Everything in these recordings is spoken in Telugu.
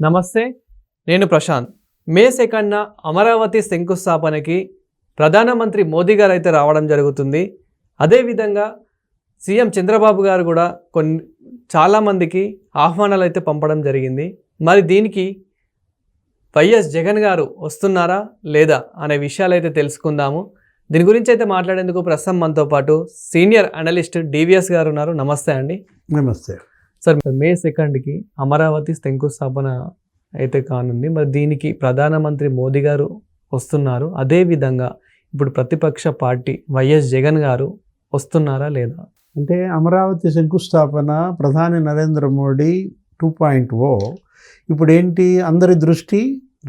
నమస్తే, నేను ప్రశాంత్. మే 2న అమరావతి శంకుస్థాపనకి ప్రధానమంత్రి మోదీ గారు అయితే రావడం జరుగుతుంది. అదేవిధంగా సీఎం చంద్రబాబు గారు కూడా చాలామందికి ఆహ్వానాలు అయితే పంపడం జరిగింది. మరి దీనికి వైఎస్ జగన్ గారు వస్తున్నారా లేదా అనే విషయాలు అయితే తెలుసుకుందాము. దీని గురించి అయితే మాట్లాడేందుకు ప్రస్తుతం మనతో పాటు సీనియర్ అనలిస్ట్ డివిఎస్ గారు ఉన్నారు. నమస్తే అండి. నమస్తే సార్, మే 2కి అమరావతి శంకుస్థాపన అయితే కానుంది. మరి దీనికి ప్రధానమంత్రి మోదీ గారు వస్తున్నారు. అదేవిధంగా ఇప్పుడు ప్రతిపక్ష పార్టీ వైఎస్ జగన్ గారు వస్తున్నారా లేదా? అంటే అమరావతి శంకుస్థాపన ప్రధాని నరేంద్ర మోడీ 2.0 ఇప్పుడు ఏంటి, అందరి దృష్టి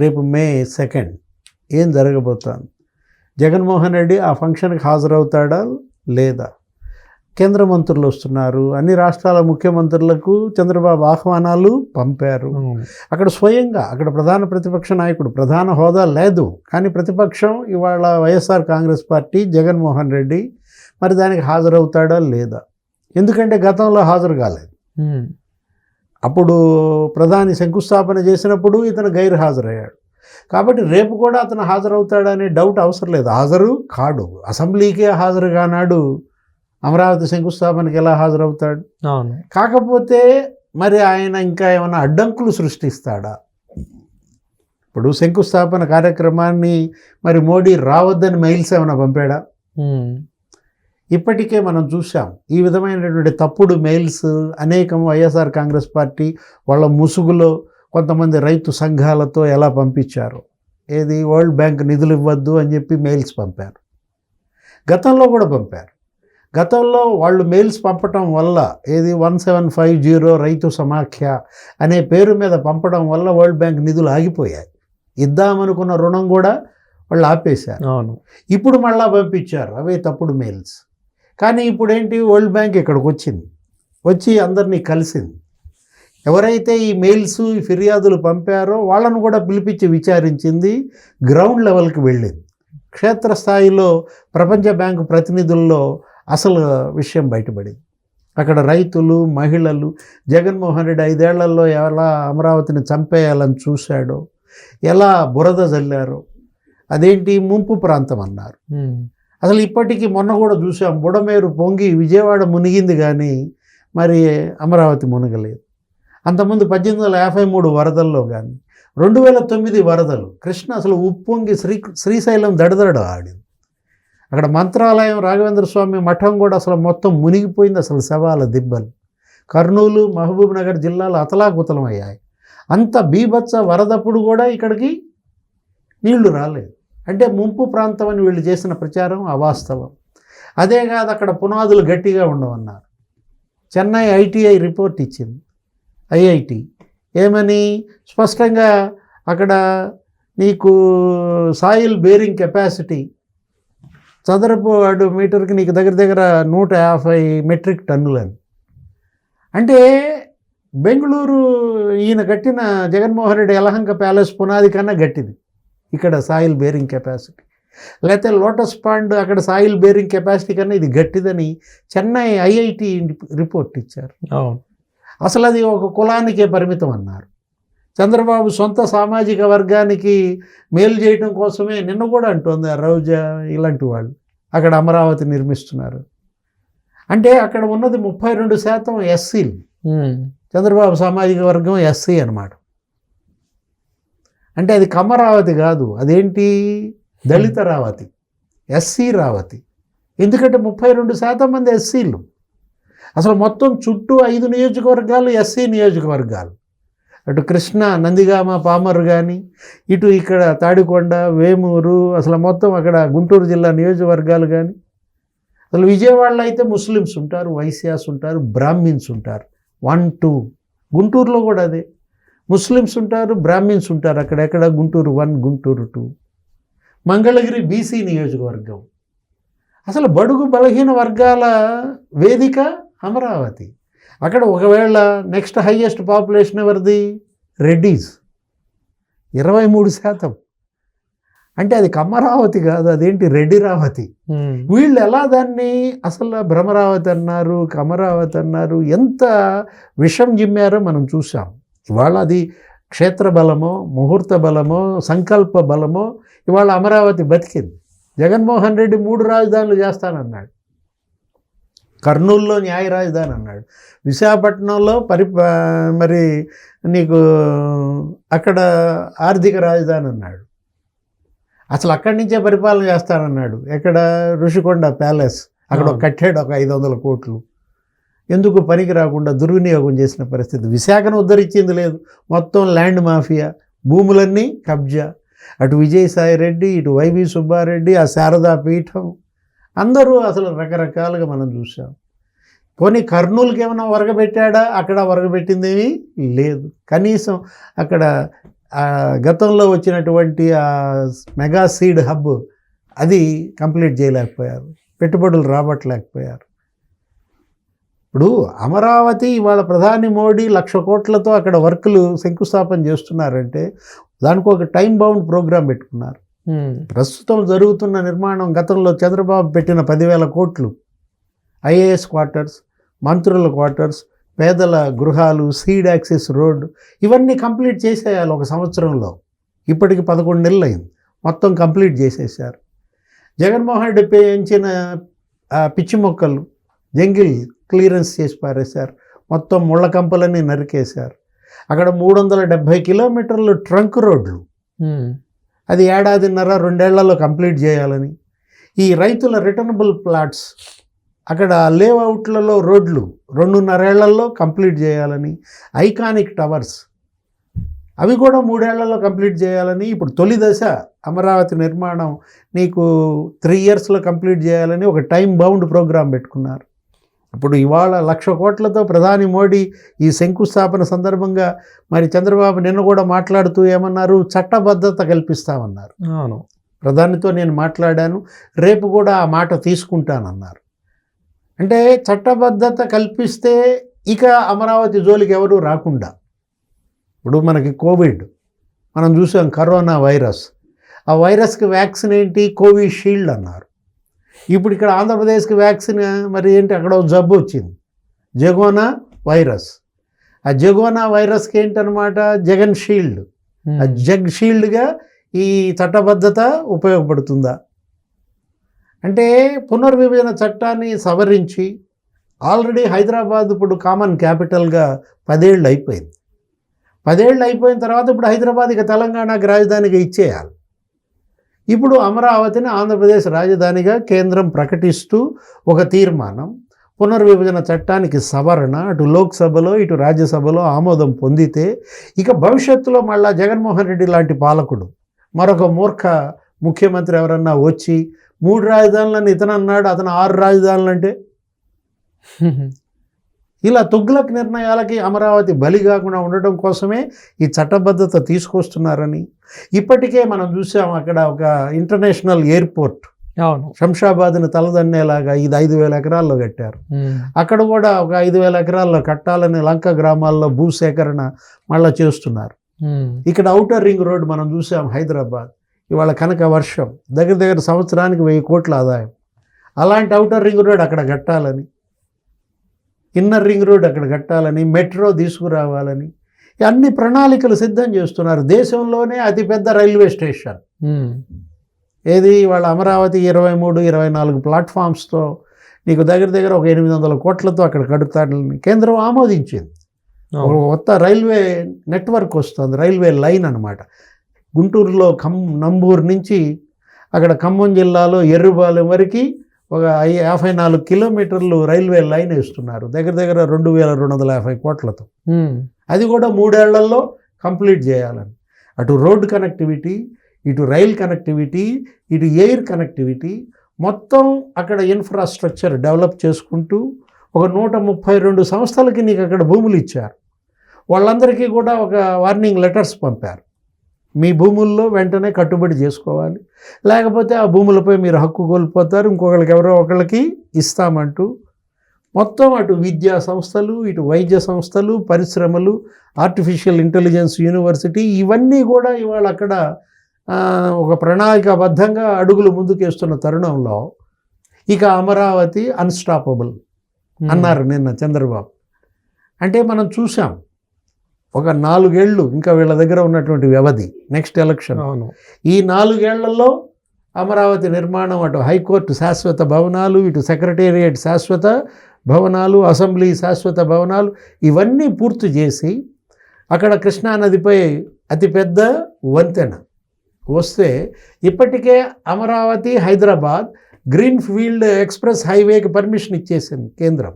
రేపు మే 2 ఏం జరగబోతోంది. జగన్మోహన్ రెడ్డి ఆ ఫంక్షన్కి హాజరవుతాడా లేదా? కేంద్ర మంత్రులు వస్తున్నారు, అన్ని రాష్ట్రాల ముఖ్యమంత్రులకు చంద్రబాబు ఆహ్వానాలు పంపారు. అక్కడ స్వయంగా అక్కడ ప్రధాన ప్రతిపక్ష నాయకుడు, ప్రధాన హోదా లేదు కానీ ప్రతిపక్షం ఇవాళ వైఎస్ఆర్ కాంగ్రెస్ పార్టీ, జగన్మోహన్ రెడ్డి మరి దానికి హాజరవుతాడా లేదా? ఎందుకంటే గతంలో హాజరు కాలేదు. అప్పుడు ప్రధాని శంకుస్థాపన చేసినప్పుడు ఇతను గైర్ హాజరయ్యాడు. కాబట్టి రేపు కూడా అతను హాజరవుతాడనే డౌట్ అవసరం లేదు. హాజరు కాడు, అసెంబ్లీకే హాజరు కానాడు అమరావతి శంకుస్థాపనకి ఎలా హాజరవుతాడు? కాకపోతే మరి ఆయన ఇంకా ఏమైనా అడ్డంకులు సృష్టిస్తాడా? ఇప్పుడు శంకుస్థాపన కార్యక్రమాన్ని మరి మోడీ రావద్దని మెయిల్స్ ఏమైనా పంపాడా? ఇప్పటికే మనం చూసాం ఈ విధమైనటువంటి తప్పుడు మెయిల్స్ అనేకం వైఎస్ఆర్ కాంగ్రెస్ పార్టీ వాళ్ళ ముసుగులో కొంతమంది రైతు సంఘాలతో ఎలా పంపించారు. ఏది, వరల్డ్ బ్యాంక్ నిధులు ఇవ్వద్దు అని చెప్పి మెయిల్స్ పంపారు. గతంలో కూడా పంపారు. గతంలో వాళ్ళు మెయిల్స్ పంపటం వల్ల ఏది 1750 రైతు సమాఖ్య అనే పేరు మీద పంపడం వల్ల వరల్డ్ బ్యాంక్ నిధులు ఆగిపోయాయి. ఇద్దామనుకున్న రుణం కూడా వాళ్ళు ఆపేశారు. అవును, ఇప్పుడు మళ్ళా పంపించారు అవే తప్పుడు మెయిల్స్. కానీ ఇప్పుడు ఏంటి, వరల్డ్ బ్యాంక్ ఇక్కడికి వచ్చింది, వచ్చి అందరినీ కలిసింది. ఎవరైతే ఈ మెయిల్స్, ఈ ఫిర్యాదులు పంపారో వాళ్ళను కూడా పిలిపించి విచారించింది, గ్రౌండ్ లెవెల్కి వెళ్ళింది. క్షేత్రస్థాయిలో ప్రపంచ బ్యాంకు ప్రతినిధుల్లో అసలు విషయం బయటపడింది. అక్కడ రైతులు, మహిళలు, జగన్మోహన్ రెడ్డి 5 ఏళ్లలో ఎలా అమరావతిని చంపేయాలని చూశాడో, ఎలా బురద జల్లారో, అదేంటి ముంపు ప్రాంతం అన్నారు. అసలు ఇప్పటికీ మొన్న కూడా చూసాం, బుడమేరు పొంగి విజయవాడ మునిగింది కానీ మరి అమరావతి మునగలేదు. అంతకుముందు 1853 వరదల్లో కానీ 2009 వరదలు, కృష్ణ అసలు ఉప్పొంగి శ్రీశైలం దడదడ ఆడింది. అక్కడ మంత్రాలయం, రాఘవేంద్ర స్వామి మఠం కూడా అసలు మొత్తం మునిగిపోయింది. అసలు శవాల దిబ్బలు. కర్నూలు, మహబూబ్ నగర్ జిల్లాలు అతలాకుతలం అయ్యాయి. అంత బీభత్స వరదప్పుడు కూడా ఇక్కడికి నీళ్లు రాలేదు. అంటే ముంపు ప్రాంతం అని వీళ్ళు చేసిన ప్రచారం అవాస్తవం. అదే కాదు, అక్కడ పునాదులు గట్టిగా ఉండవన్నారు. చెన్నై ఐటీఐ రిపోర్ట్ ఇచ్చింది, ఐఐటి ఏమని, స్పష్టంగా అక్కడ నీకు సాయిల్ బేరింగ్ కెపాసిటీ చదరపు మీటర్కి నీకు దగ్గర దగ్గర 150 మెట్రిక్ టన్నులని. అంటే బెంగళూరు ఈయన కట్టిన జగన్మోహన్ రెడ్డి యలహంక ప్యాలెస్ పునాది కన్నా గట్టిది ఇక్కడ సాయిల్ బేరింగ్ కెపాసిటీ. లేకపోతే లోటస్ పాండ్ అక్కడ సాయిల్ బేరింగ్ కెపాసిటీ కన్నా ఇది గట్టిదని చెన్నై ఐఐటి రిపోర్ట్ ఇచ్చారు. అసలు అది ఒక కులానికే పరిమితం అన్నారు. చంద్రబాబు సొంత సామాజిక వర్గానికి మేలు చేయడం కోసమే నిన్న కూడా అంటోంది రోజా ఇలాంటి వాళ్ళు అక్కడ అమరావతి నిర్మిస్తున్నారు. అంటే అక్కడ ఉన్నది 32% ఎస్సీలు. చంద్రబాబు సామాజిక వర్గం ఎస్సీ అన్నమాట. అంటే అది కమరావతి కాదు, అదేంటి, దళిత రావతి, ఎస్సీ రావతి. ఎందుకంటే 32% మంది ఎస్సీలు. అసలు మొత్తం చుట్టూ 5 నియోజకవర్గాలు ఎస్సీ నియోజకవర్గాలు. అటు కృష్ణ, నందిగామ, పామరు కానీ, ఇటు ఇక్కడ తాడికొండ, వేమూరు, అసలు మొత్తం అక్కడ గుంటూరు జిల్లా నియోజకవర్గాలు కానీ. అసలు విజయవాడలో అయితే ముస్లిమ్స్ ఉంటారు, వైశ్యాస్ ఉంటారు, బ్రాహ్మిన్స్ ఉంటారు. 1, 2 గుంటూరులో కూడా అదే, ముస్లిమ్స్ ఉంటారు, బ్రాహ్మిన్స్ ఉంటారు. అక్కడెక్కడ గుంటూరు 1, గుంటూరు 2. మంగళగిరి బీసీ నియోజకవర్గం. అసలు బడుగు బలహీన వర్గాల వేదిక అమరావతి. అక్కడ ఒకవేళ నెక్స్ట్ హైయెస్ట్ పాపులేషన్ ఎవరిది, రెడ్డీస్ 23%. అంటే అది కమ్మరావతి కాదు, అదేంటి రెడ్డి రావతి. వీళ్ళు ఎలా దాన్ని అసలు భ్రమరావతి అన్నారు, కమరావతి అన్నారు, ఎంత విషం జిమ్మారో మనం చూసాం. ఇవాళ అది క్షేత్ర బలమో, ముహూర్త బలమో, సంకల్ప బలమో ఇవాళ అమరావతి బతికింది. జగన్మోహన్ రెడ్డి 3 రాజధానులు చేస్తానన్నాడు. కర్నూలులో న్యాయ రాజధాని అన్నాడు, విశాఖపట్నంలో మరి నీకు అక్కడ ఆర్థిక రాజధాని అన్నాడు. అసలు అక్కడి నుంచే పరిపాలన చేస్తానన్నాడు. ఎక్కడ? ఋషికొండ ప్యాలెస్ అక్కడ కట్టాడు ఒక 500 కోట్లు. ఎందుకు పనికి రాకుండా దుర్వినియోగం చేసిన పరిస్థితి. విశాఖను ఉద్ధరించింది లేదు, మొత్తం ల్యాండ్ మాఫియా, భూములన్నీ కబ్జా. అటు విజయసాయి రెడ్డి, ఇటు వైవి సుబ్బారెడ్డి, ఆ శారదా పీఠం, అందరూ అసలు రకరకాలుగా మనం చూసాం. పోనీ కర్నూలుకి ఏమైనా వరగబెట్టాడా? అక్కడ వరగబెట్టిందేమీ లేదు. కనీసం అక్కడ గతంలో వచ్చినటువంటి ఆ మెగా సీడ్ హబ్ అది కంప్లీట్ చేయలేకపోయారు, పెట్టుబడులు రాబట్టలేకపోయారు. ఇప్పుడు అమరావతి ఇవాళ ప్రధాని మోడీ 1,00,000 కోట్లతో అక్కడ వర్కులు శంకుస్థాపన చేస్తున్నారంటే దానికి ఒక టైం బౌండ్ ప్రోగ్రాం పెట్టుకున్నారు. ప్రస్తుతం జరుగుతున్న నిర్మాణం గతంలో చంద్రబాబు పెట్టిన 10,000 కోట్లు, ఐఏఎస్ క్వార్టర్స్, మంత్రుల క్వార్టర్స్, పేదల గృహాలు, సీడ్ యాక్సెస్ రోడ్, ఇవన్నీ కంప్లీట్ చేసేయాలి 1 సంవత్సరంలో. ఇప్పటికి 11 నెలలు అయింది, మొత్తం కంప్లీట్ చేసేసారు. జగన్మోహన్ రెడ్డి పెంచిన పిచ్చి మొక్కలు, జంగిల్ క్లియరెన్స్ చేసి పారేశారు, మొత్తం ముళ్ళ కంపలన్నీ నరికేశారు. అక్కడ 370 కిలోమీటర్లు ట్రంక్ రోడ్లు, అది 1.5-2 ఏళ్లలో కంప్లీట్ చేయాలని. ఈ రైతుల రిటర్నబుల్ ప్లాట్స్ అక్కడ లేఅవుట్లలో రోడ్లు 2.5 ఏళ్లలో కంప్లీట్ చేయాలని. ఐకానిక్ టవర్స్ అవి కూడా 3 ఏళ్లలో కంప్లీట్ చేయాలని. ఇప్పుడు తొలి దశ అమరావతి నిర్మాణం నీకు 3 ఇయర్స్లో కంప్లీట్ చేయాలని ఒక టైం బౌండ్ ప్రోగ్రాం పెట్టుకున్నారు. ఇప్పుడు ఇవాళ 1,00,000 కోట్లతో ప్రధాని మోడీ ఈ శంకుస్థాపన సందర్భంగా మరి చంద్రబాబు నిన్న కూడా మాట్లాడుతూ ఏమన్నారు? చట్టబద్ధత కల్పిస్తామన్నారు. అవును, ప్రధానితో నేను మాట్లాడాను, రేపు కూడా ఆ మాట తీసుకుంటానన్నారు. అంటే చట్టబద్ధత కల్పిస్తే ఇక అమరావతి జోలికి ఎవరు రాకుండా. ఇప్పుడు మనకి కోవిడ్ మనం చూసాం, కరోనా వైరస్, ఆ వైరస్కి వ్యాక్సిన్ ఏంటి? కోవిషీల్డ్ అన్నారు. ఇప్పుడు ఇక్కడ ఆంధ్రప్రదేశ్కి వ్యాక్సిన్ మరి ఏంటి? అక్కడ జబ్బు వచ్చింది, జగోనా వైరస్. ఆ జగోనా వైరస్కి ఏంటనమాట? జగన్ షీల్డ్. ఆ జగ్ షీల్డ్గా ఈ చట్టబద్ధత ఉపయోగపడుతుందా? అంటే పునర్విభజన చట్టాన్ని సవరించి ఆల్రెడీ హైదరాబాద్ ఇప్పుడు కామన్ క్యాపిటల్గా 10 ఏళ్ళు అయిపోయింది. 10 ఏళ్ళు అయిపోయిన తర్వాత ఇప్పుడు హైదరాబాద్ ఇక తెలంగాణకి రాజధానిగా ఇచ్చేయాలి. ఇప్పుడు అమరావతిని ఆంధ్రప్రదేశ్ రాజధానిగా కేంద్రం ప్రకటిస్తూ ఒక తీర్మానం, పునర్విభజన చట్టానికి సవరణ అటు లోక్సభలో ఇటు రాజ్యసభలో ఆమోదం పొందితే ఇక భవిష్యత్తులో మళ్ళా జగన్మోహన్ రెడ్డి లాంటి పాలకుడు, మరొక మూర్ఖ ముఖ్యమంత్రి ఎవరన్నా వచ్చి 3 రాజధానులని ఇతను అన్నాడు, అతను 6 రాజధానులు అంటే ఇలా తుగ్లక్ నిర్ణయాలకి అమరావతి బలి కాకుండా ఉండటం కోసమే ఈ చట్టబద్ధత తీసుకొస్తున్నారని. ఇప్పటికే మనం చూసాం అక్కడ ఒక ఇంటర్నేషనల్ ఎయిర్పోర్ట్, అవును, శంషాబాద్ని తలదన్నేలాగా ఇది 5,000 ఎకరాల్లో కట్టారు. అక్కడ కూడా ఒక 5,000 ఎకరాల్లో కట్టాలని లంక గ్రామాల్లో భూసేకరణ మళ్ళీ చేస్తున్నారు. ఇక్కడ ఔటర్ రింగ్ రోడ్ మనం చూసాం హైదరాబాద్, ఇవాళ కనక వర్షం దగ్గర సంవత్సరానికి 1,000 కోట్ల ఆదాయం. అలాంటి ఔటర్ రింగ్ రోడ్ అక్కడ కట్టాలని, ఇన్నర్ రింగ్ రోడ్ అక్కడ కట్టాలని, మెట్రో తీసుకురావాలని అన్ని ప్రణాళికలు సిద్ధం చేస్తున్నారు. దేశంలోనే అతిపెద్ద రైల్వే స్టేషన్ ఏది? వాళ్ళ అమరావతి 23-24 ప్లాట్ఫామ్స్తో నీకు దగ్గర ఒక 800 కోట్లతో అక్కడ కడుతాడని కేంద్రం ఆమోదించింది. ఒక కొత్త రైల్వే నెట్వర్క్ వస్తుంది, రైల్వే లైన్ అన్నమాట. గుంటూరులో నంబూరు నుంచి అక్కడ ఖమ్మం జిల్లాలో ఎర్రుబాలెం వరకు ఒక 54 కిలోమీటర్లు రైల్వే లైన్ వేస్తున్నారు దగ్గర 2,250 కోట్లతో. అది కూడా 3 ఏళ్లలో కంప్లీట్ చేయాలని. అటు రోడ్ కనెక్టివిటీ, ఇటు రైల్ కనెక్టివిటీ, ఇటు ఎయిర్ కనెక్టివిటీ, మొత్తం అక్కడ ఇన్ఫ్రాస్ట్రక్చర్ డెవలప్ చేసుకుంటూ ఒక 132 సంస్థలకి నీకు అక్కడ భూములు ఇచ్చారు. వాళ్ళందరికీ కూడా ఒక వార్నింగ్ లెటర్స్ పంపారు, మీ భూముల్లో వెంటనే కట్టుబడి చేసుకోవాలి, లేకపోతే ఆ భూములపై మీరు హక్కు కోల్పోతారు, ఇంకొకరికి ఎవరో ఒకళ్ళకి ఇస్తామంటూ. మొత్తం అటు విద్యా సంస్థలు, ఇటు వైద్య సంస్థలు, పరిశ్రమలు, ఆర్టిఫిషియల్ ఇంటెలిజెన్స్ యూనివర్సిటీ, ఇవన్నీ కూడా ఇవాళ అక్కడ ఒక ప్రణాళికాబద్ధంగా అడుగులు ముందుకేస్తున్న తరుణంలో ఇక అమరావతి అన్స్టాపబుల్ అన్నారు నిన్న చంద్రబాబు. అంటే మనం చూసాం ఒక 4 ఏళ్ళు ఇంకా వీళ్ళ దగ్గర ఉన్నటువంటి వ్యవధి నెక్స్ట్ ఎలక్షన్. అవును. ఈ 4 ఏళ్లలో అమరావతి నిర్మాణం, అటు హైకోర్టు శాశ్వత భవనాలు, ఇటు సెక్రటేరియట్ శాశ్వత భవనాలు, అసెంబ్లీ శాశ్వత భవనాలు ఇవన్నీ పూర్తి చేసి అక్కడ కృష్ణానదిపై అతిపెద్ద వంతెన వస్తే ఇప్పటికే Amaravati Hyderabad green field express హైవేకి పర్మిషన్ ఇచ్చేసింది కేంద్రం.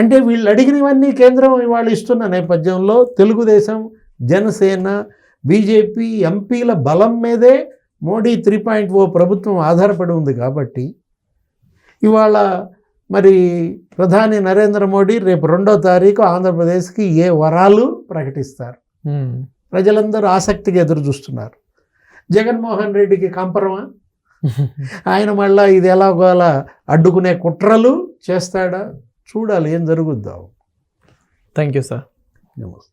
అంటే వీళ్ళు అడిగినవన్నీ కేంద్రం ఇవాళ ఇస్తున్న నేపథ్యంలో తెలుగుదేశం, జనసేన, బీజేపీ ఎంపీల బలం మీదే మోడీ 3.0 ప్రభుత్వం ఆధారపడి ఉంది. కాబట్టి ఇవాళ మరి ప్రధాని నరేంద్ర మోడీ రేపు 2వ తారీఖు ఆంధ్రప్రదేశ్కి ఏ వరాలు ప్రకటిస్తారు, ప్రజలందరూ ఆసక్తిగా ఎదురు చూస్తున్నారు. జగన్మోహన్ రెడ్డికి కంపరమా? ఆయన మళ్ళా ఇది ఎలాగోలా అడ్డుకునే కుట్రలు చేస్తాడా? చూడాలి ఏం జరుగుద్దాం. Thank you sir. నమస్తే.